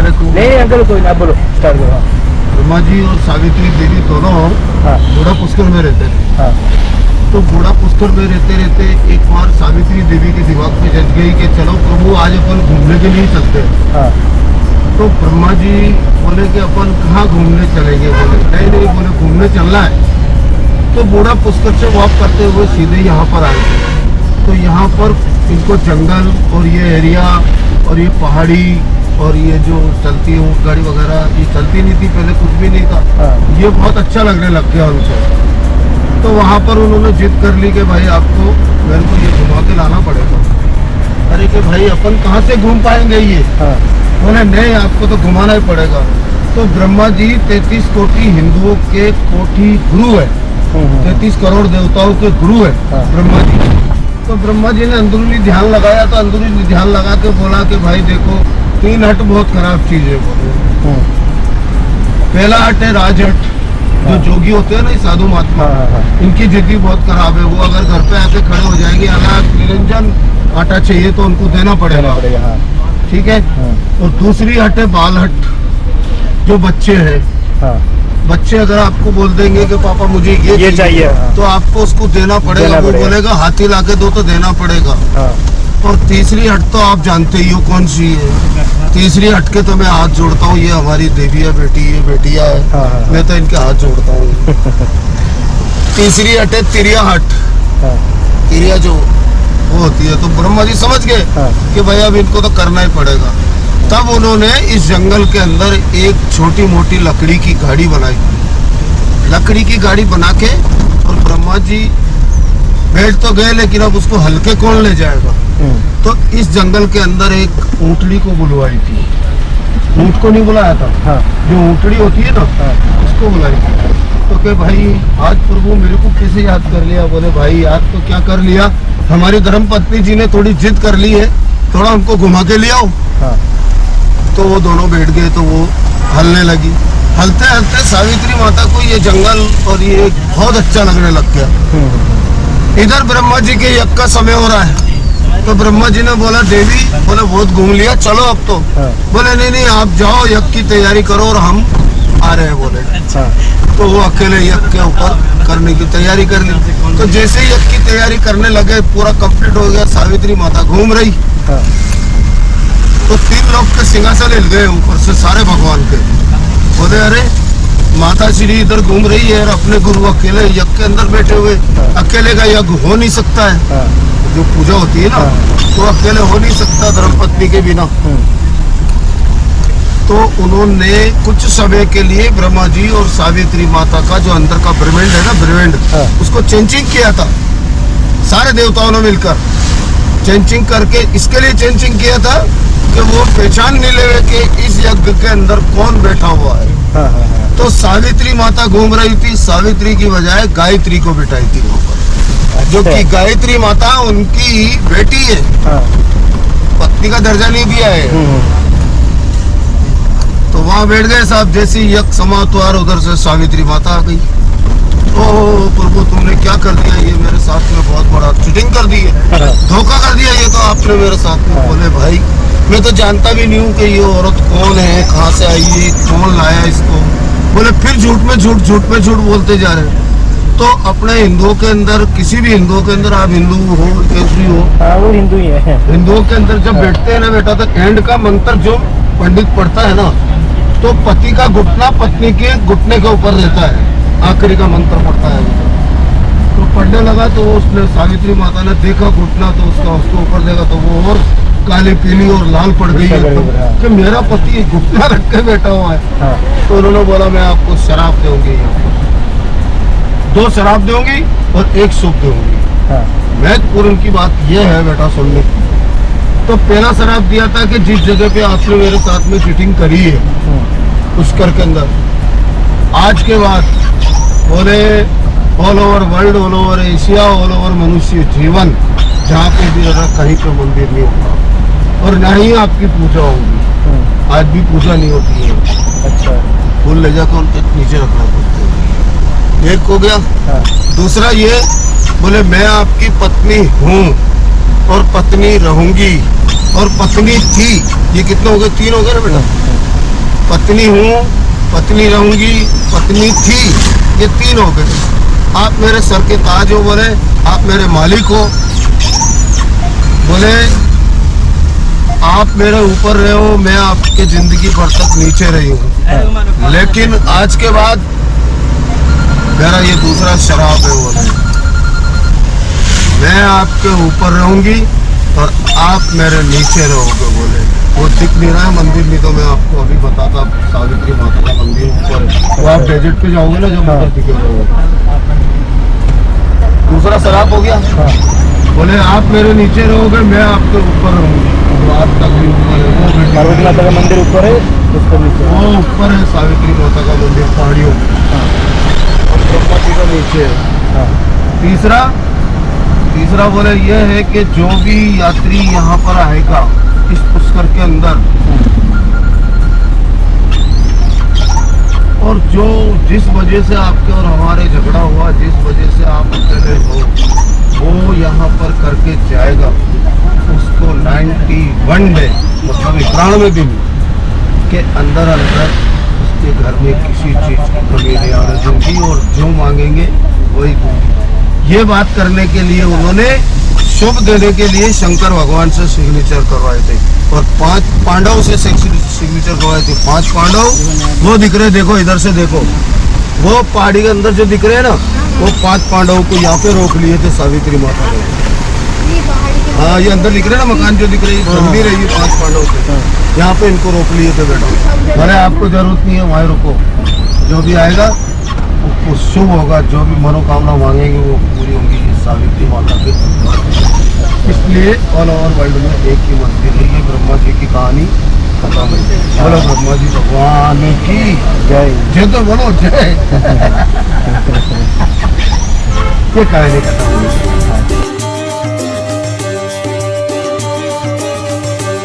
वालेकुम। नहीं अंकल कोई ना, बोलो स्टार्ट करो। ब्रह्मा जी और सावित्री देवी दोनों हाँ बूढ़ा पुष्कर में रहते थे। हाँ तो बूढ़ा पुष्कर में रहते रहते एक बार सावित्री देवी के दिमाग में जज गई कि चलो प्रभु आज अपन घूमने के लिए चलते हैं। हाँ तो ब्रह्मा जी बोले कि अपन कहाँ घूमने चलेंगे? बोले नहीं नहीं, बोले घूमने चलना है। तो बूढ़ा पुष्कर से वॉक करते हुए सीधे यहाँ पर आए थे। तो यहाँ पर इनको जंगल और ये एरिया और ये पहाड़ी और ये जो चलती है ऊँट गाड़ी वगैरह, ये चलती नहीं थी पहले, कुछ भी नहीं था। हाँ ये बहुत अच्छा लगने लग गया उनको। तो वहाँ पर उन्होंने जिद कर ली कि भाई आपको मेरे को ये घुमा के लाना पड़ेगा। अरे कि भाई अपन कहाँ से घूम पाएंगे ये? हाँ बोले नहीं, आपको तो घुमाना ही पड़ेगा। तो ब्रह्मा जी 33 कोटि हिंदुओं के कोटि गुरु है, 33 करोड़ देवताओं के गुरु है हाँ। ब्रह्मा जी। तो ब्रह्मा जी ने अंदरूनी ध्यान लगाया, तो अंदरूनी ध्यान लगा के बोला कि भाई देखो 3 हट बहुत खराब चीज है। बोले पहला हट है राजहट, जो हाँ। जोगी होते हैं ना, साधु महात्मा, हाँ हाँ इनकी जिद्दी बहुत खराब है। वो अगर घर पे आके खड़े हो जाएंगे, अगर निरंजन आटा चाहिए तो उनको देना पड़ेगा। हाँ ठीक है। हाँ और दूसरी हट है बाल हट, जो बच्चे हैं। हाँ बच्चे अगर आपको बोल देंगे कि पापा मुझे ये चाहिए, हाँ। तो आपको उसको देना पड़ेगा। देना वो पड़ेगा। बोलेगा हाथी लाके दो तो देना पड़ेगा। हाँ और तीसरी हट तो आप जानते ही हो कौन सी है। तीसरी हट के तो मैं हाथ जोड़ता हूँ, ये हमारी देवी है, बेटी है, बेटिया है। हाँ, हाँ। मैं तो इनके हाथ जोड़ता हूँ। तीसरी हट है तिरिया हट। हाँ तिरिया जो वो होती है। तो ब्रह्मा जी समझ गए हाँ कि भाई अब इनको तो करना ही पड़ेगा। तब उन्होंने इस जंगल के अंदर एक छोटी मोटी लकड़ी की गाड़ी बनाई। लकड़ी की गाड़ी बना के, और ब्रह्मा जी बैठ तो गए, लेकिन अब उसको हल्के कौन ले जाएगा? तो इस जंगल के अंदर एक ऊँटड़ी को बुलवाई थी। ऊँट को नहीं बुलाया था, हाँ जो ऊँटड़ी होती है ना, हाँ उसको बुलाई थी। तो कि भाई आज प्रभु मेरे को कैसे याद कर लिया? बोले भाई याद तो क्या कर लिया, हमारी धर्म पत्नी जी ने थोड़ी जिद कर ली है, थोड़ा हमको घुमा के ले आओ। हाँ तो वो दोनों बैठ गए, तो वो हलने लगी। हलते हलते सावित्री माता को ये जंगल और ये बहुत अच्छा लगने लग गया। इधर ब्रह्मा जी के यज्ञ का समय हो रहा है। तो ब्रह्मा जी ने बोला देवी, बोले बहुत घूम लिया, चलो अब तो। हाँ बोले नहीं नहीं, आप जाओ यज्ञ की तैयारी करो और हम आ रहे हैं। बोले हाँ तो वो अकेले यज्ञ के ऊपर करने की तैयारी कर ली। तो जैसे ही यज्ञ की तैयारी करने लगे, पूरा कंप्लीट हो गया, सावित्री माता घूम रही। हाँ तो 3 लोग के सिंहासन हिल गए ऊपर से, सारे भगवान के। बोले अरे माता श्री इधर घूम रही है और अपने गुरु अकेले यज्ञ के अंदर बैठे हुए। अकेले का यज्ञ हो नहीं सकता है, हाँ जो पूजा होती है ना, तो अकेले हो नहीं सकता धर्मपत्नी के बिना। तो उन्होंने कुछ समय के लिए ब्रह्मा जी और सावित्री माता का जो अंदर का ब्रह्मांड है ना, ब्रह्मांड, हाँ। उसको चेंजिंग किया था। सारे देवताओं ने मिलकर चेंजिंग करके, इसके लिए चेंजिंग किया था कि वो पहचान नहीं ले कि इस यज्ञ के अंदर कौन बैठा हुआ है। हाँ हाँ तो सावित्री माता घूम रही थी, सावित्री की बजाय गायत्री को बिठाई थी वहाँ पर, जो कि गायत्री माता उनकी ही बेटी है, हाँ पत्नी का दर्जा नहीं दिया है। तो वहाँ बैठ गए साहब। जैसे ही यज्ञ समाप्त हुआ, उधर से सावित्री माता आ गई। ओह प्रभु तुमने क्या कर दिया, ये मेरे साथ में बहुत बड़ा चीटिंग कर दी है, धोखा कर दिया ये तो आपने मेरे साथ में। बोले भाई मैं तो जानता भी नहीं हूँ कि ये औरत कौन है, कहाँ से आई है, कौन लाया इसको। बोले फिर झूठ में झूठ, झूठ में झूठ बोलते जा रहे हैं। तो अपने हिंदुओं के अंदर, किसी भी हिंदुओं के अंदर, आप हिंदू हो केसरी हो, हाँ वो हिंदू ही है। हिंदुओं के अंदर जब बैठते हैं ना बेटा, तो एंड का मंत्र जो पंडित पढ़ता है ना, तो पति का घुटना पत्नी के घुटने के ऊपर रहता है, आखिरी का मंत्र पड़ता है। तो पढ़ने लगा, तो उसने सावित्री माता ने देखा घुटना, तो उसके ऊपर देखा, तो वो और काली पीली और लाल पड़ गई है कि मेरा पति घुटना रख के बैठा हुआ है। हाँ तो उन्होंने बोला मैं आपको शराब दूंगी, 2 शराब दूंगी और 1 सूप दूंगी। हाँ महत्वपूर्ण उनकी बात यह है बेटा सुनने। तो पहला शराब दिया था कि जिस जगह पे आपने मेरे साथ में चीटिंग करी है पुष्कर के अंदर, आज के बाद बोले all over world, all over Asia, all over मनुष्य जीवन, जहाँ पे भी कहीं पे मंदिर नहीं होगा और ना ही आपकी पूजा होगी। आज भी पूजा नहीं होती है। अच्छा फूल ले जाकर उनके नीचे रखना पड़ता है। एक हो गया। हाँ दूसरा ये बोले मैं आपकी पत्नी हूँ और पत्नी रहूंगी और पत्नी थी। ये कितने हो गए? 3 हो गए ना बेटा। पत्नी हूँ, पत्नी रहूंगी, पत्नी थी, ये 3 हो गए। आप मेरे सर के ताज हो, बोले आप मेरे मालिक हो, बोले आप मेरे ऊपर रहे हो, मैं आपके जिंदगी भर तक नीचे रही हूँ, लेकिन आज के बाद मेरा ये दूसरा शराब है, बोले मैं आपके ऊपर रहूंगी और आप मेरे नीचे रहोगे। बोले वो दिख नहीं रहा है मंदिर, नहीं तो मैं आपको अभी बताता, सावित्री माता का मंदिर ऊपर है, वो आप डेजर्ट पे जाओगे ना, जब ऊपर दिखे रहोगे। दूसरा शराब हो गया। बोले आप मेरे नीचे रहोगे, मैं आपके ऊपर रहूंगी, तो आप तक भी ऊपर है। वो पार्वती माता का मंदिर ऊपर है, उसको नीचे। वो ऊपर है सावित्री माता का मंदिर पहाड़ियों में, और ब्रह्मा जी का नीचे है। हाँ। तीसरा बोले ये है कि जो भी यात्री यहाँ पर आएगा इस पुष्कर के अंदर, और जो जिस वजह से आपके और हमारे झगड़ा हुआ, जिस वजह से आप अकेले हो, वो यहाँ पर करके जाएगा, उसको 91 डे मतलब 91 दिन के अंदर उसके घर में किसी चीज की कमी नहीं आने दूंगी, और जो मांगेंगे वही दूंगी। ये बात करने के लिए उन्होंने शुभ देने के लिए शंकर भगवान से सिग्नेचर करवाए थे, और 5 पांडव से सिग्नेचर करवाए थे। 5 पांडव वो दिख रहे, देखो इधर से देखो, वो पहाड़ी के अंदर जो दिख रहे हैं ना, वो 5 पांडवों को यहाँ पे रोक लिए थे सावित्री माता ने। हाँ, ये अंदर दिख रहे हैं ना मकान जो दिख रही है, बन नहीं रही है 5 पांडव से, यहाँ पे इनको रोक लिए थे बेटा। अरे आपको जरूरत नहीं है, वहाँ रुको, जो भी आएगा वो शुभ होगा, जो भी मनोकामना मांगेंगे वो पूरी होंगी इस सावित्री माता के। इसलिए ऑल ओवर वर्ल्ड में एक ही मंदिर है, ये ब्रह्मा जी की कहानी खत्म है। बोलो ब्रह्मा जी भगवान की जय। जय, तो बोलो जय। ये कहानी खत्म हुई।